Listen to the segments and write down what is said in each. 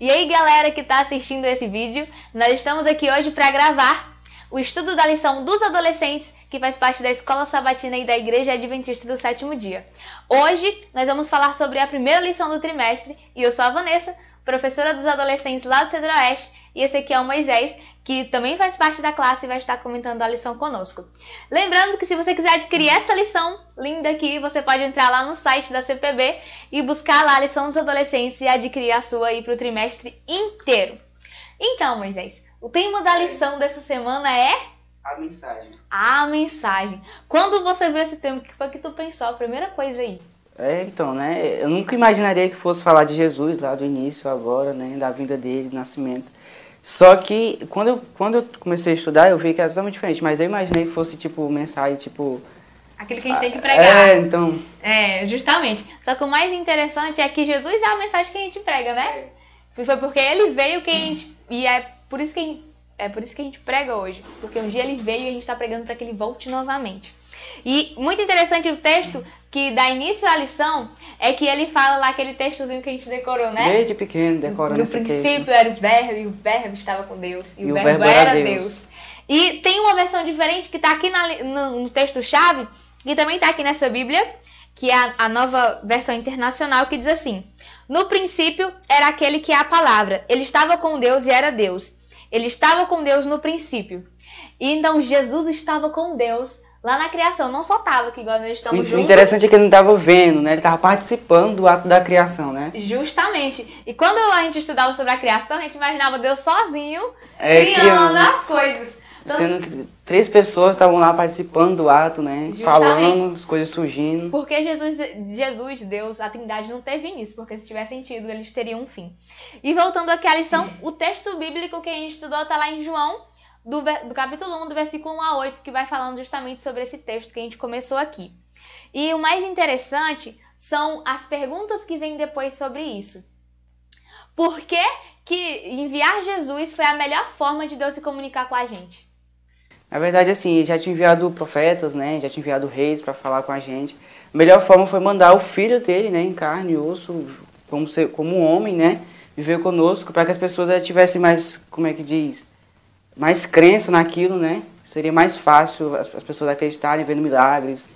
E aí, galera que está assistindo esse vídeo, nós estamos aqui hoje para gravar o estudo da lição dos adolescentes, que faz parte da Escola Sabatina e da Igreja Adventista do Sétimo Dia. Hoje, nós vamos falar sobre a primeira lição do trimestre, e eu sou a Vanessa, professora dos adolescentes lá do Centro-Oeste, e esse aqui é o Moisés, que também faz parte da classe e vai estar comentando a lição conosco. Lembrando que se você quiser adquirir essa lição linda aqui, você pode entrar lá no site da CPB e buscar lá a lição dos adolescentes e adquirir a sua aí para o trimestre inteiro. Então, Moisés, o tema da lição dessa semana é... A mensagem. A mensagem. Quando você viu esse tema, o que foi que tu pensou? A primeira coisa aí. Então, né, eu nunca imaginaria que fosse falar de Jesus lá do início, agora, né, da vinda dele, do nascimento. Só que, quando eu comecei a estudar, eu vi que era totalmente diferente, mas eu imaginei que fosse, tipo, mensagem, tipo... Aquele que a gente tem que pregar. Então... Justamente. Só que o mais interessante é que Jesus é a mensagem que a gente prega, né? Foi porque ele veio que a gente... E é por isso que a gente prega hoje. Porque um dia ele veio e a gente está pregando para que ele volte novamente. E muito interessante o texto que dá início à lição é que ele fala lá aquele textozinho que a gente decorou, né? Desde pequeno, decorando esse texto. No princípio era o verbo e o verbo estava com Deus e o verbo era Deus. E tem uma versão diferente que está aqui no texto-chave, que também está aqui nessa Bíblia, que é a nova versão internacional, que diz assim: no princípio era aquele que é a palavra, ele estava com Deus e era Deus. Ele estava com Deus no princípio. E então Jesus estava com Deus lá na criação, não só estava, que igual nós estamos juntos. O interessante é que ele não estava vendo, né? Ele estava participando do ato da criação, né? Justamente. E quando a gente estudava sobre a criação, a gente imaginava Deus sozinho, criando as coisas. Então, sendo que 3 pessoas estavam lá participando do ato, né? Justamente. Falando, as coisas surgindo. Porque Jesus, Deus, a Trindade não teve início, porque se tivesse sentido, eles teriam um fim. E voltando aqui à lição, o texto bíblico que a gente estudou está lá em João, do capítulo 1, do versículo 1 a 8, que vai falando justamente sobre esse texto que a gente começou aqui. E o mais interessante são as perguntas que vêm depois sobre isso. Por que que enviar Jesus foi a melhor forma de Deus se comunicar com a gente? Na verdade, assim, já tinha enviado profetas, né? Já tinha enviado reis para falar com a gente. A melhor forma foi mandar o filho dele, né? Em carne e osso, como um homem, né? Viver conosco, para que as pessoas tivessem mais, como é que diz... mais crença naquilo, né? Seria mais fácil as pessoas acreditarem, vendo milagres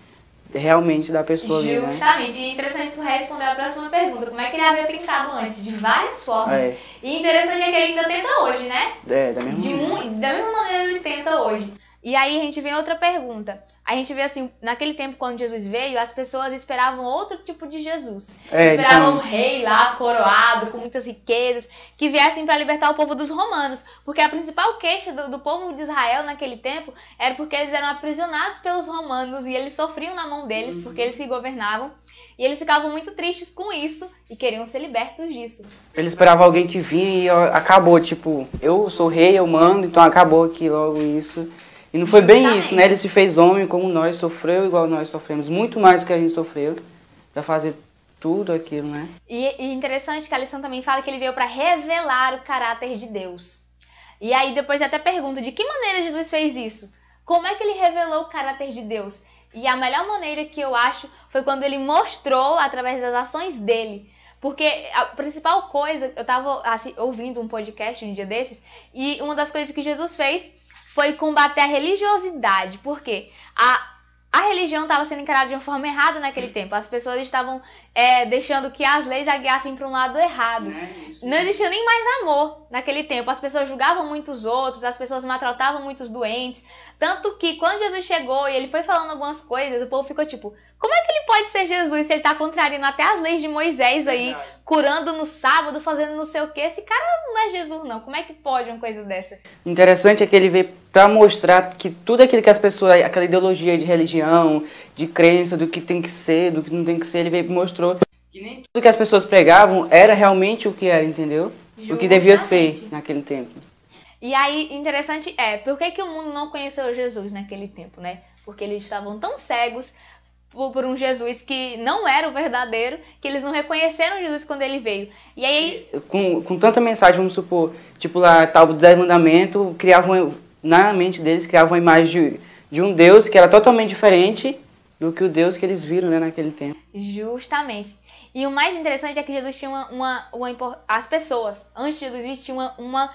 realmente da pessoa ali, né? Justamente. E interessante tu responder a próxima pergunta. Como é que ele havia tentado antes? De várias formas. E interessante é que ele ainda tenta hoje, né? Da mesma maneira. Da mesma maneira ele tenta hoje. E aí a gente vê outra pergunta. A gente vê assim, naquele tempo quando Jesus veio, as pessoas esperavam outro tipo de Jesus. Esperavam um rei lá, coroado, com muitas riquezas, que viessem para libertar o povo dos romanos. Porque a principal queixa do povo de Israel naquele tempo era porque eles eram aprisionados pelos romanos e eles sofriam na mão deles, porque eles que governavam. E eles ficavam muito tristes com isso e queriam ser libertos disso. Eles esperavam alguém que vinha e acabou, tipo, eu sou rei, eu mando, então acabou aqui logo isso. E não foi bem isso, né? Ele se fez homem como nós, sofreu igual nós sofremos, muito mais do que a gente sofreu, para fazer tudo aquilo, né? E interessante que a lição também fala que ele veio para revelar o caráter de Deus. E aí depois até pergunta, de que maneira Jesus fez isso? Como é que ele revelou o caráter de Deus? E a melhor maneira que eu acho foi quando ele mostrou através das ações dele. Porque a principal coisa, eu estava ouvindo um podcast um dia desses, e uma das coisas que Jesus fez foi combater a religiosidade, porque a religião estava sendo encarada de uma forma errada naquele tempo. As pessoas estavam deixando que as leis a guiassem para um lado errado. Não existia nem mais amor naquele tempo. As pessoas julgavam muito os outros, as pessoas maltratavam muito os doentes. Tanto que quando Jesus chegou e ele foi falando algumas coisas, o povo ficou tipo, como é que ele pode ser Jesus se ele está contrariando até as leis de Moisés aí, curando no sábado, fazendo não sei o quê? Esse cara não é Jesus não, como é que pode uma coisa dessa? Interessante é que ele veio para mostrar que tudo aquilo que as pessoas, aquela ideologia de religião, de crença, do que tem que ser, do que não tem que ser, ele veio e mostrou que nem tudo que as pessoas pregavam era realmente o que era, entendeu? Justamente. O que devia ser naquele tempo. E aí, interessante por que o mundo não conheceu Jesus naquele tempo, né? Porque eles estavam tão cegos por um Jesus que não era o verdadeiro, que eles não reconheceram Jesus quando ele veio. E aí... Com tanta mensagem, vamos supor, tipo lá, tal dos 10 mandamentos, na mente deles, criavam uma imagem de um Deus que era totalmente diferente do que o Deus que eles viram, né, naquele tempo. Justamente. E o mais interessante é que Jesus tinha as pessoas, antes de Jesus vir, tinham uma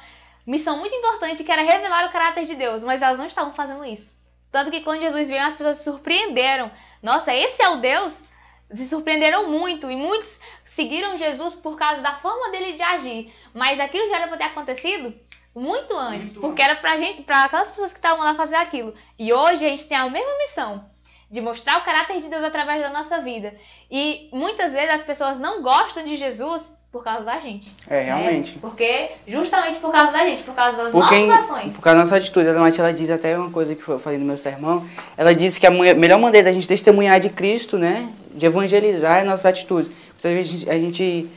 missão muito importante, que era revelar o caráter de Deus, mas elas não estavam fazendo isso. Tanto que quando Jesus veio, as pessoas se surpreenderam. Nossa, esse é o Deus? Se surpreenderam muito, e muitos seguiram Jesus por causa da forma dele de agir. Mas aquilo já era para ter acontecido muito antes, porque era para aquelas pessoas que estavam lá fazer aquilo. E hoje a gente tem a mesma missão, de mostrar o caráter de Deus através da nossa vida. E muitas vezes as pessoas não gostam de Jesus por causa da gente. Realmente. Porque, justamente por causa da gente, por causa das nossas ações. Por causa da nossa atitude. A Nath, ela diz até uma coisa que eu falei no meu sermão, ela disse que a melhor maneira da gente testemunhar de Cristo, né, de evangelizar, é nossas atitudes. Muitas vezes a gente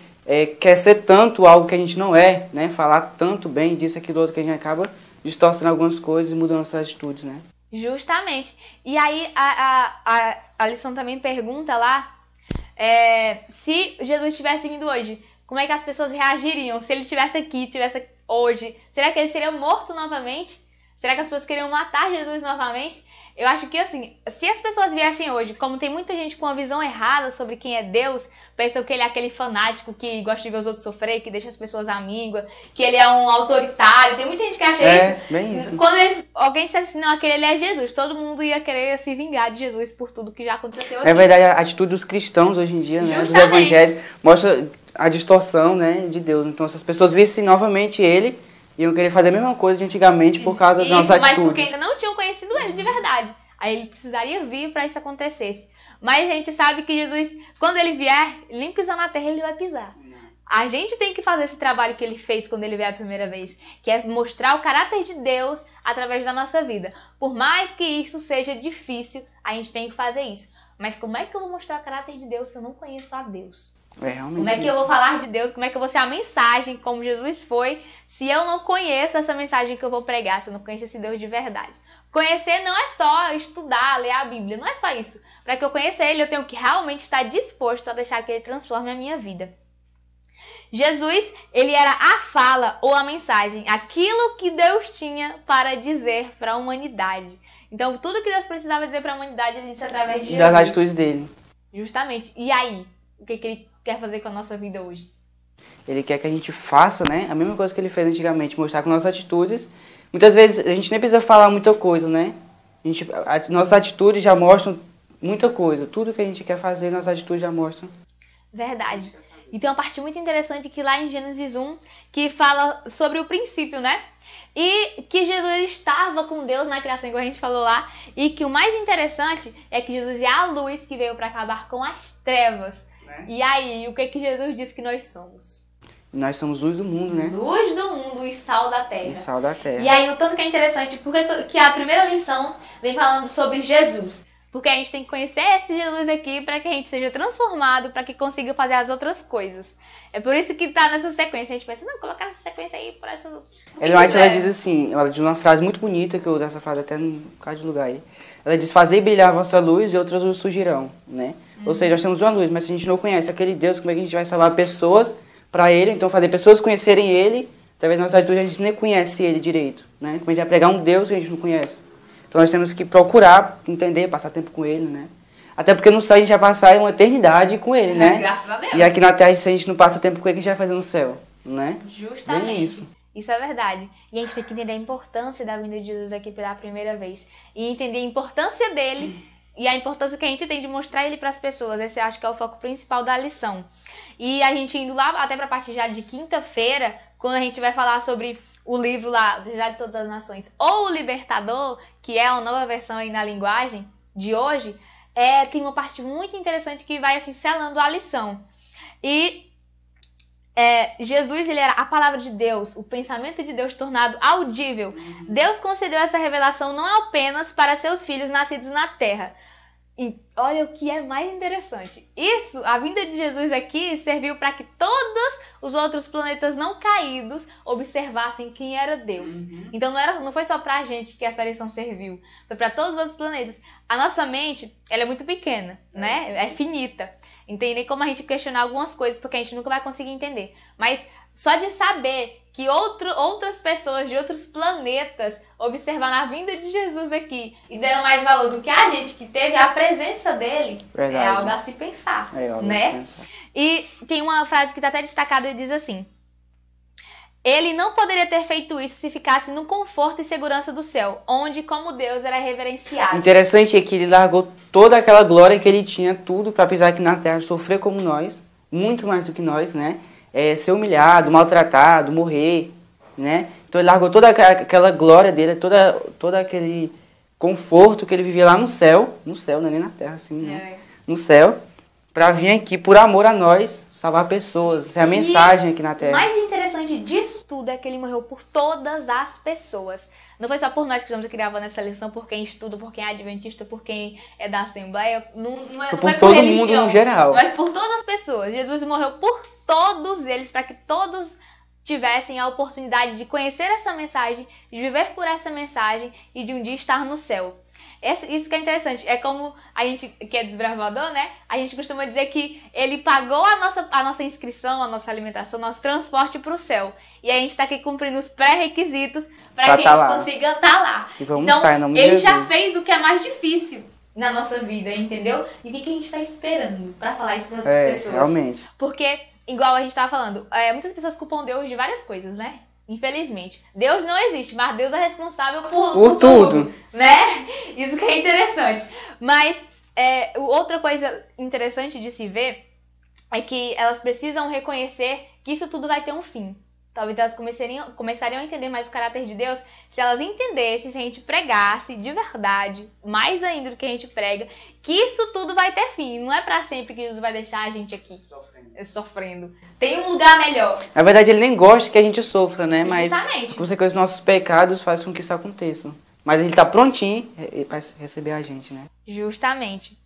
quer ser tanto algo que a gente não é, né, falar tanto bem disso, aquilo, outro, que a gente acaba distorcendo algumas coisas e mudando nossas atitudes, né. Justamente. E aí a lição também pergunta lá, se Jesus tivesse vindo hoje, como é que as pessoas reagiriam? Se ele estivesse aqui, estivesse hoje, será que ele seria morto novamente? Será que as pessoas queriam matar Jesus novamente? Eu acho que assim, se as pessoas viessem hoje, como tem muita gente com uma visão errada sobre quem é Deus, pensam que ele é aquele fanático que gosta de ver os outros sofrer, que deixa as pessoas à míngua, que ele é um autoritário, tem muita gente que acha isso. Bem isso. Quando alguém dissesse assim, não, aquele é Jesus, todo mundo ia querer se vingar de Jesus por tudo que já aconteceu aqui. É verdade, a atitude dos cristãos hoje em dia, né, dos evangélicos, mostra a distorção, né, de Deus. Então, se as pessoas vissem novamente ele, iam querer fazer a mesma coisa de antigamente por causa das nossas atitudes. Mas porque ainda não tinham conhecido ele de verdade. Aí ele precisaria vir para isso acontecesse. Mas a gente sabe que Jesus, quando ele vier, nem pisar na terra, ele vai pisar. A gente tem que fazer esse trabalho que ele fez quando ele veio a primeira vez, que é mostrar o caráter de Deus através da nossa vida. Por mais que isso seja difícil, a gente tem que fazer isso. Mas como é que eu vou mostrar o caráter de Deus se eu não conheço a Deus? Como é que eu vou falar de Deus? Como é que eu vou ser a mensagem como Jesus foi, se eu não conheço essa mensagem que eu vou pregar, se eu não conheço esse Deus de verdade? Conhecer não é só estudar, ler a Bíblia, não é só isso. Para que eu conheça ele, eu tenho que realmente estar disposto a deixar que ele transforme a minha vida. Jesus, ele era a fala ou a mensagem, aquilo que Deus tinha para dizer para a humanidade. Então, tudo que Deus precisava dizer para a humanidade, ele disse através de Jesus. Das atitudes dele. Justamente. E aí? O que ele quer fazer com a nossa vida hoje? Ele quer que a gente faça, né, a mesma coisa que ele fez antigamente, mostrar com nossas atitudes. Muitas vezes a gente nem precisa falar muita coisa, né? Nossas atitudes já mostram muita coisa. Tudo que a gente quer fazer, nossas atitudes já mostram. Verdade. E tem uma parte muito interessante que lá em Gênesis 1, que fala sobre o princípio, né? E que Jesus estava com Deus na criação, igual a gente falou lá. E que o mais interessante é que Jesus é a luz que veio para acabar com as trevas. E aí, o que Jesus disse que nós somos? Nós somos luz do mundo, né? Luz do mundo e sal da terra. E sal da terra. E aí, o tanto que é interessante, porque que a primeira lição vem falando sobre Jesus. Porque a gente tem que conhecer esse Jesus aqui para que a gente seja transformado, para que consiga fazer as outras coisas. É por isso que tá nessa sequência. A gente pensa, não, colocar essa sequência aí por essa... Ela diz assim, ela diz uma frase muito bonita, que eu uso essa frase até no bocado de lugar aí. Ela diz, fazei brilhar a vossa luz e outras luzes surgirão, né? Ou seja, nós temos uma luz, mas se a gente não conhece aquele Deus, como é que a gente vai salvar pessoas para ele? Então, fazer pessoas conhecerem ele, talvez na nossa atitude a gente nem conhece ele direito, né? Como a gente vai pregar um Deus que a gente não conhece. Então, nós temos que procurar entender, passar tempo com ele, né? Até porque no céu a gente vai passar uma eternidade com ele, né? Graças a Deus. E aqui na terra, se a gente não passa tempo com ele, o que a gente vai fazer no céu, né? Justamente. Bem isso. Isso é verdade. E a gente tem que entender a importância da vinda de Jesus aqui pela primeira vez. E entender a importância dele e a importância que a gente tem de mostrar ele para as pessoas. Esse acho que é o foco principal da lição. E a gente indo lá até para a parte já de quinta-feira, quando a gente vai falar sobre o livro lá, Já de Todas as Nações, ou o Libertador, que é uma nova versão aí na linguagem de hoje, tem uma parte muito interessante que vai assim selando a lição. E Jesus, ele era a palavra de Deus, o pensamento de Deus tornado audível. Deus concedeu essa revelação não apenas para seus filhos nascidos na terra. E olha o que é mais interessante. Isso, a vinda de Jesus aqui serviu para que todos os outros planetas não caídos observassem quem era Deus. Então não foi só pra gente que essa lição serviu, foi para todos os outros planetas. A nossa mente, ela é muito pequena, né? É finita. Não tem nem como a gente questionar algumas coisas, porque a gente nunca vai conseguir entender. Mas só de saber que outras pessoas de outros planetas observaram a vinda de Jesus aqui e deram mais valor do que a gente que teve a presença dele, Verdade. é algo a se pensar, né? Pensar. E tem uma frase que está até destacada e diz assim: ele não poderia ter feito isso se ficasse no conforto e segurança do céu, onde, como Deus, era reverenciado. Interessante é que ele largou toda aquela glória que ele tinha, tudo, para pisar aqui na terra, sofrer como nós, muito mais do que nós, né? Ser humilhado, maltratado, morrer, né? Então ele largou toda aquela glória dele, todo aquele conforto que ele vivia lá no céu, não é nem na terra, assim, né? No céu, para vir aqui por amor a nós, salvar pessoas, essa é a mensagem aqui na terra. O mais interessante disso tudo é que ele morreu por todas as pessoas. Não foi só por nós que estamos aqui gravando essa lição, por quem estuda, por quem é adventista, por quem é da Assembleia. Não foi por todo mundo no geral. Mas por todas as pessoas. Jesus morreu por todos eles, para que todos tivessem a oportunidade de conhecer essa mensagem, de viver por essa mensagem e de um dia estar no céu. Isso que é interessante. É como a gente que é desbravador, né? A gente costuma dizer que ele pagou a nossa inscrição, a nossa alimentação, nosso transporte para o céu. E a gente está aqui cumprindo os pré-requisitos para que a gente consiga estar lá. Então, ele já fez o que é mais difícil na nossa vida, entendeu? E o que a gente está esperando para falar isso para outras pessoas? Realmente. Porque, igual a gente estava falando, muitas pessoas culpam Deus de várias coisas, né? Infelizmente. Deus não existe, mas Deus é responsável por tudo, né? Isso que é interessante. Mas outra coisa interessante de se ver é que elas precisam reconhecer que isso tudo vai ter um fim. Talvez elas começariam a entender mais o caráter de Deus se elas entendessem, se a gente pregasse de verdade, mais ainda do que a gente prega, que isso tudo vai ter fim. Não é pra sempre que Jesus vai deixar a gente aqui sofrendo. Tem um lugar melhor. Na verdade, ele nem gosta que a gente sofra, né? Mas justamente. A consequência dos nossos pecados faz com que isso aconteça. Mas ele tá prontinho para receber a gente, né? Justamente.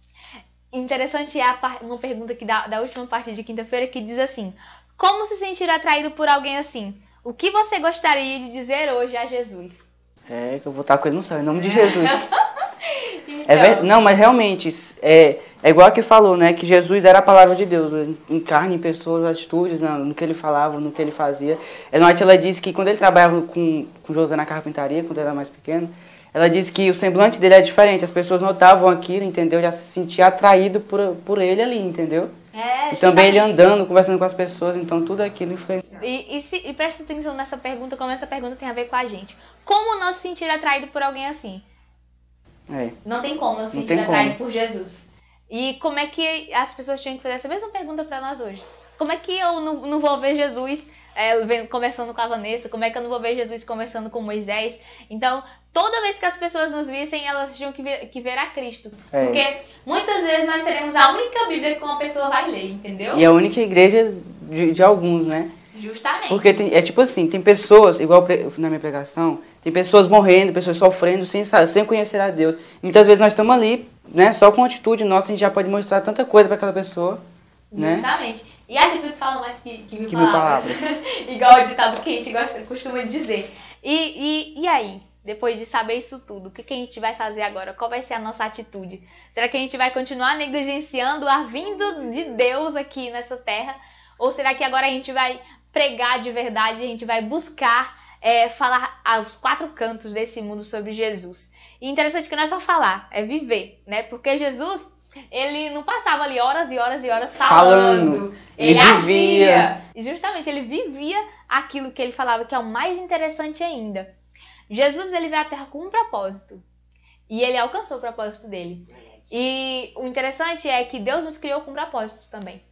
Interessante é uma pergunta aqui da última parte de quinta-feira que diz assim: como se sentir atraído por alguém assim? O que você gostaria de dizer hoje a Jesus? Que eu vou estar com ele no céu, em nome de Jesus. Então. Não, mas realmente, é igual a que falou, né? Que Jesus era a palavra de Deus, em carne, em pessoas, atitudes, no que ele falava, no que ele fazia. Ela disse que quando ele trabalhava com José na carpintaria, quando ele era mais pequeno, ela disse que o semblante dele é diferente, as pessoas notavam aquilo, entendeu? Já se sentia atraído por ele ali, entendeu? E também ele andando, conversando com as pessoas, então tudo aquilo influencia. E presta atenção nessa pergunta, como essa pergunta tem a ver com a gente. Como não se sentir atraído por alguém assim? Não tem como não se sentir atraído por Jesus. E como é que as pessoas tinham que fazer essa mesma pergunta para nós hoje? Como é que eu não vou ver Jesus conversando com a Vanessa? Como é que eu não vou ver Jesus conversando com Moisés? Então, toda vez que as pessoas nos vissem, elas tinham que ver a Cristo. Porque muitas vezes nós seremos a única Bíblia que uma pessoa vai ler, entendeu? E a única igreja de alguns, né? Justamente. Porque é tipo assim, tem pessoas, igual na minha pregação, tem pessoas morrendo, pessoas sofrendo sem conhecer a Deus. Muitas vezes nós estamos ali, né, só com a atitude nossa, a gente já pode mostrar tanta coisa para aquela pessoa. Justamente. Né? E atitudes falam mais que mil palavras. Igual o ditado que a gente costuma dizer. E aí? Depois de saber isso tudo, o que a gente vai fazer agora? Qual vai ser a nossa atitude? Será que a gente vai continuar negligenciando a vinda de Deus aqui nessa terra? Ou será que agora a gente vai pregar de verdade, a gente vai buscar falar aos quatro cantos desse mundo sobre Jesus? E interessante que não é só falar, é viver, né? Porque Jesus, ele não passava ali horas e horas e horas falando. Ele agia. E justamente, ele vivia aquilo que ele falava, que é o mais interessante ainda. Jesus, ele veio à Terra com um propósito. E ele alcançou o propósito dele. E o interessante é que Deus nos criou com propósitos também,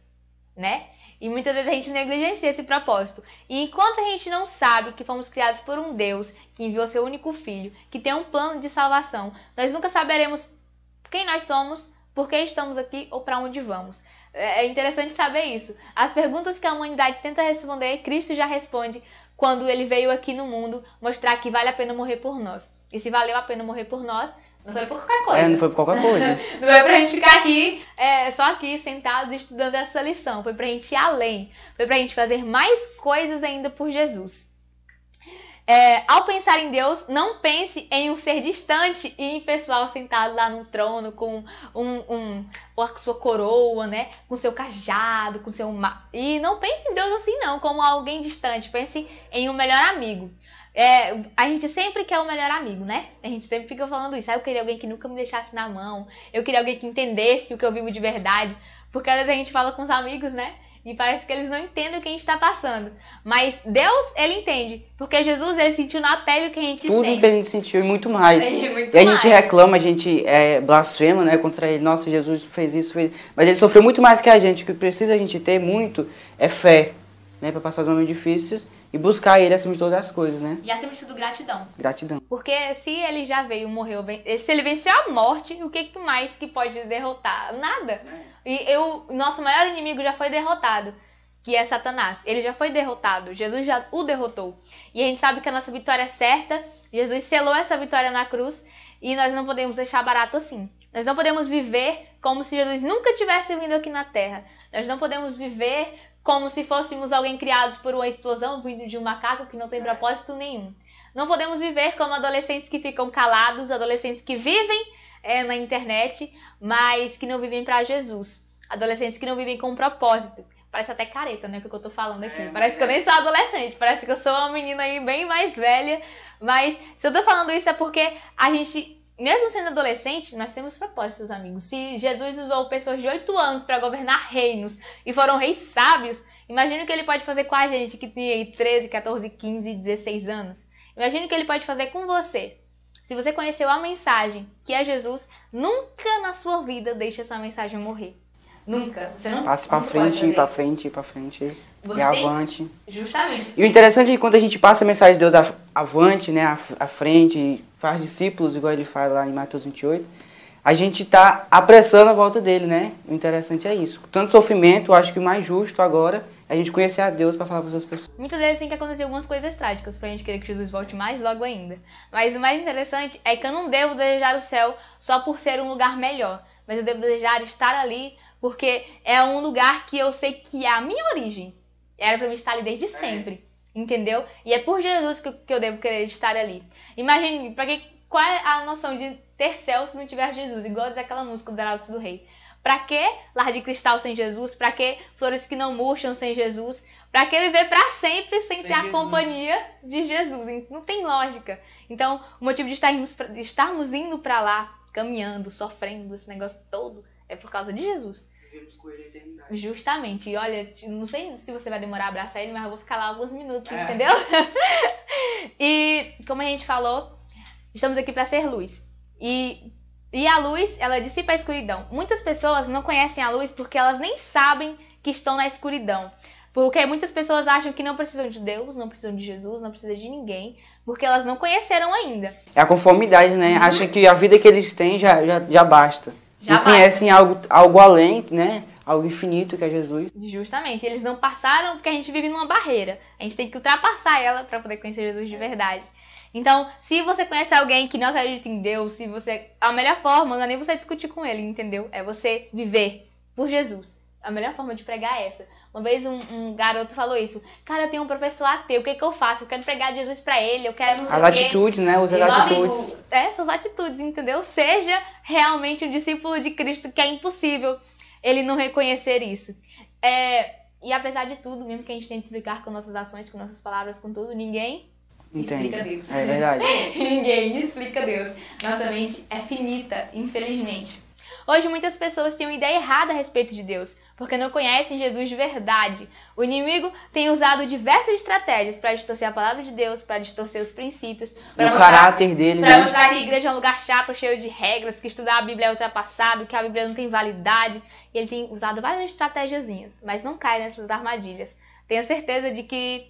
né? E muitas vezes a gente negligencia esse propósito. E enquanto a gente não sabe que fomos criados por um Deus que enviou seu único filho, que tem um plano de salvação, nós nunca saberemos quem nós somos, por que estamos aqui ou para onde vamos. É interessante saber isso. As perguntas que a humanidade tenta responder, Cristo já responde quando ele veio aqui no mundo mostrar que vale a pena morrer por nós. E se valeu a pena morrer por nós, não foi por qualquer coisa. Não foi por qualquer coisa. Não foi pra gente ficar aqui, só aqui, sentados, estudando essa lição. Foi pra gente ir além. Foi pra gente fazer mais coisas ainda por Jesus. Ao pensar em Deus, não pense em um ser distante e impessoal sentado lá no trono com com a sua coroa, né? Com seu cajado, com seu... E não pense em Deus assim não, como alguém distante. Pense em um melhor amigo. A gente sempre quer o melhor amigo, né? A gente sempre fica falando isso. Eu queria alguém que nunca me deixasse na mão. Eu queria alguém que entendesse o que eu vivo de verdade. Porque às vezes a gente fala com os amigos, né? E parece que eles não entendem o que a gente está passando. Mas Deus, Ele entende. Porque Jesus, Ele sentiu na pele o que a gente Tudo sente. que a gente sentiu e muito mais. Muito e a mais. gente reclama, a gente blasfema, né, contra Ele. Nossa, Jesus fez isso, fez... Mas Ele sofreu muito mais que a gente. O que precisa a gente ter muito é fé, né, para passar os momentos difíceis e buscar Ele acima de todas as coisas, né? E acima de tudo, gratidão. Gratidão. Porque se Ele já veio, morreu, se Ele venceu a morte, o que mais que pode derrotar? Nada. E nosso maior inimigo já foi derrotado, que é Satanás. Ele já foi derrotado, Jesus já o derrotou. E a gente sabe que a nossa vitória é certa, Jesus selou essa vitória na cruz e nós não podemos deixar barato assim. Nós não podemos viver como se Jesus nunca tivesse vindo aqui na Terra. Nós não podemos viver como se fôssemos alguém criados por uma explosão vindo de um macaco que não tem propósito nenhum. Não podemos viver como adolescentes que ficam calados, adolescentes que vivem na internet, mas que não vivem para Jesus. Adolescentes que não vivem com um propósito. Parece até careta, né, o que eu tô falando aqui. Parece que eu nem sou adolescente, parece que eu sou uma menina aí bem mais velha. Mas se eu tô falando isso é porque a gente, mesmo sendo adolescente, nós temos propósitos, amigos. Se Jesus usou pessoas de 8 anos para governar reinos e foram reis sábios, imagina o que Ele pode fazer com a gente que tem aí 13, 14, 15, 16 anos. Imagina o que Ele pode fazer com você. Se você conheceu a mensagem, que é Jesus, nunca na sua vida deixe essa mensagem morrer. Nunca. Você não Passe pra frente, ir pra frente, ir pra frente, e avante. Justamente. E o interessante é que quando a gente passa a mensagem de Deus avante, né, à frente, faz discípulos, igual Ele fala lá em Mateus 28, a gente tá apressando a volta dele, né? O interessante é isso. Tanto sofrimento, eu acho que o mais justo agora é a gente conhecer a Deus para falar para as pessoas. Muitas vezes tem que acontecer algumas coisas trágicas pra gente querer que Jesus volte mais logo ainda. Mas o mais interessante é que eu não devo desejar o céu só por ser um lugar melhor. Mas eu devo desejar estar ali porque é um lugar que eu sei que é a minha origem. Era pra mim estar ali desde sempre. Entendeu? E é por Jesus que eu devo querer estar ali. Imagine, qual é a noção de ter céu se não tiver Jesus? Igual diz aquela música do Heraldo do Rei. Pra que lar de cristal sem Jesus? Pra que flores que não murcham sem Jesus? Pra que viver pra sempre sem ter a companhia de Jesus? Não tem lógica. Então, o motivo de estarmos indo pra lá, caminhando, sofrendo, esse negócio todo, é por causa de Jesus. Vivemos com Ele a eternidade. Justamente. E olha, não sei se você vai demorar a abraçar Ele, mas eu vou ficar lá alguns minutos, entendeu? E, como a gente falou, estamos aqui pra ser luz. E a luz, ela dissipa a escuridão. Muitas pessoas não conhecem a luz porque elas nem sabem que estão na escuridão. Porque muitas pessoas acham que não precisam de Deus, não precisam de Jesus, não precisam de ninguém, porque elas não conheceram ainda. É a conformidade, né? Acham que a vida que eles têm já basta. Não conhecem algo além, né? Algo infinito que é Jesus. Justamente, eles não passaram porque a gente vive numa barreira. A gente tem que ultrapassar ela para poder conhecer Jesus de verdade. Então, se você conhece alguém que não acredita em Deus, a melhor forma não é nem você discutir com ele, entendeu? É você viver por Jesus. A melhor forma de pregar é essa. Uma vez um garoto falou isso. Cara, eu tenho um professor ateu, o que eu faço? Eu quero pregar Jesus pra ele, eu quero não sei o quê. As atitudes, né? Usa as atitudes. Suas atitudes, entendeu? Seja realmente um discípulo de Cristo, que é impossível ele não reconhecer isso. E apesar de tudo, mesmo que a gente tente explicar com nossas ações, com nossas palavras, com tudo, ninguém explica Deus. É verdade. Ninguém explica Deus. Nossa mente é finita, infelizmente. Hoje muitas pessoas têm uma ideia errada a respeito de Deus, porque não conhecem Jesus de verdade. O inimigo tem usado diversas estratégias para distorcer a palavra de Deus, para distorcer os princípios, para o caráter dele, para mostrar que a igreja é um lugar chato, cheio de regras, que estudar a Bíblia é ultrapassado, que a Bíblia não tem validade. E ele tem usado várias estratégiazinhas, mas não cai nessas armadilhas. Tenha certeza de que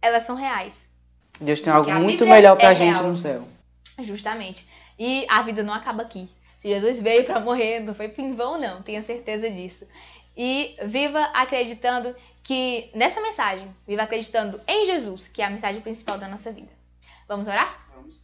elas são reais. Deus tem algo muito melhor pra gente real. no céu. Justamente. E a vida não acaba aqui. Se Jesus veio para morrer, não foi em vão, não. Tenha certeza disso. E viva acreditando que, nessa mensagem, viva acreditando em Jesus, que é a mensagem principal da nossa vida. Vamos orar? Vamos.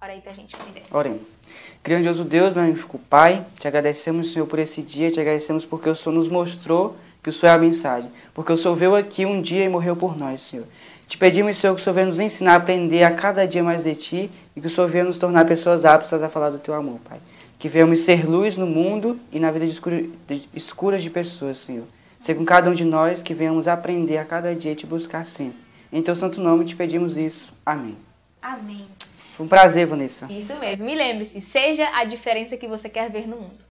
Ora aí pra gente, por Oremos. Grandioso Deus, magnífico Pai, te agradecemos, Senhor, por esse dia, te agradecemos porque o Senhor nos mostrou que o Senhor é a mensagem. Porque o Senhor veio aqui um dia e morreu por nós, Senhor. Te pedimos, Senhor, que o Senhor venha nos ensinar a aprender a cada dia mais de Ti e que o Senhor venha nos tornar pessoas aptas a falar do Teu amor, Pai. Que venhamos ser luz no mundo e na vida escuras de pessoas, Senhor. Ser com cada um de nós que venhamos aprender a cada dia e Te buscar sempre. Em Teu santo nome te pedimos isso. Amém. Amém. Foi um prazer, Vanessa. Isso mesmo. E lembre-se, seja a diferença que você quer ver no mundo.